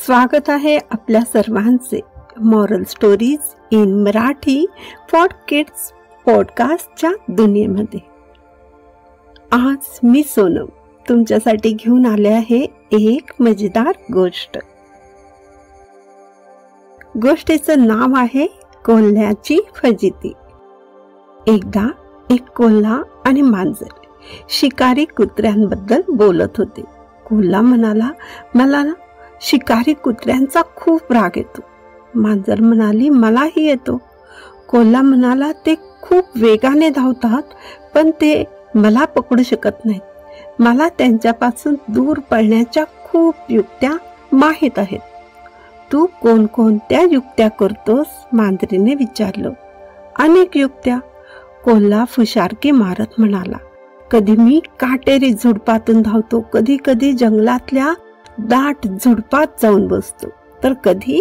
स्वागत आहे आपल्या सर्वांचे moral stories in Marathi for kids पॉडकास्टच्या दुनियेमध्ये. आज मी सोनम तुमच्यासाठी घेऊन आले आहे एक मजेदार गोष्ट. गोष्टीचं नाव आहे कोल्ह्याची फजिती. एकदा एक कोल्हा आणि मांजर शिकारी कुत्र्यांबद्दल बोलत होते. कोल्हा म्हणाला, मला ना शिकारी कुत्र्यांचा खूप राग येतो. मांजर म्हणाली, मलाही येतो. कोल्हा म्हणाला, ते खूप वेगाने धावतात पण ते मला पकडू शकत नाहीत. मला त्यांच्यापासून दूर पळण्याच्या खूप युक्त्या माहीत आहेत. तू कोणकोणत्या युक्त्या करतोस? मांजरीने विचारलं. अनेक युक्त्या, कोल्हा फुशारकी मारत म्हणाला. कधी मी काटेरी झुडपातून धावतो, कधी कधी जंगलातल्या दाट झुडपात जाऊन बसतो, तर कधी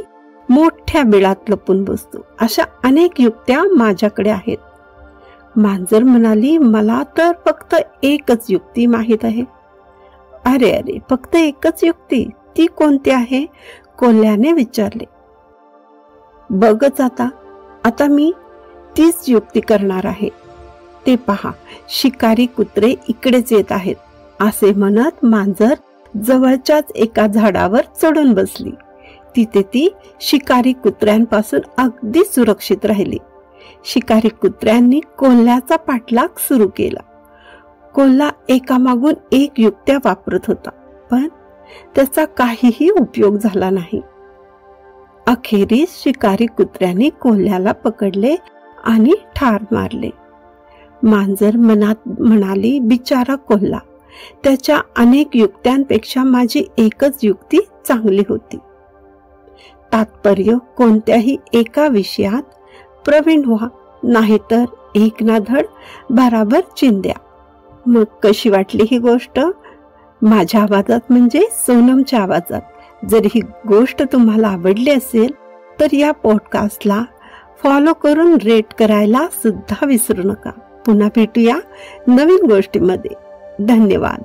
मोठ्या बिळात लपून बसतो. अशा अनेक युक्त्या माझ्याकडे आहेत. मांजर म्हणाली, मला तर फक्त एकच युक्ती माहीत आहे. अरे अरे, फक्त एकच युक्ती? ती कोणती आहे? कोल्ह्याने विचारले. बघच आता मी तीच युक्ती करणार आहे. ते पहा, शिकारी कुत्रे इकडेच येत आहेत. असे म्हणत मांजर जवळच्याच एका झाडावर चढून बसली. तिथे ती शिकारी कुत्र्यांपासून अगदी सुरक्षित राहिली. शिकारी कुत्र्यांनी कोल्ह्याचा पाठलाग सुरू केला. कोल्हा एकामागून एक युक्त्या वापरत होता, पण त्याचा काहीही उपयोग झाला नाही. अखेरीस शिकारी कुत्र्यांनी कोल्ह्याला पकडले आणि ठार मारले. मांजर मनात म्हणाली, बिचारा कोल्हा, त्याच्या अनेक युक्त्यांपेक्षा माझी एकच युक्ती चांगली होती. तात्पर्य, कोणत्याही एका विषयात प्रवीण व्हा, नाहीतर एक ना धड बराबर चिंध्या. मग कशी वाटली ही गोष्ट? माझ्या आवाजात म्हणजे सोनमच्या आवाजात. जर ही गोष्ट तुम्हाला आवडली असेल तर या पॉडकास्टला फॉलो करून रेट करायला सुद्धा विसरू नका. पुन्हा भेटूया नवीन गोष्टीमध्ये. धन्यवाद.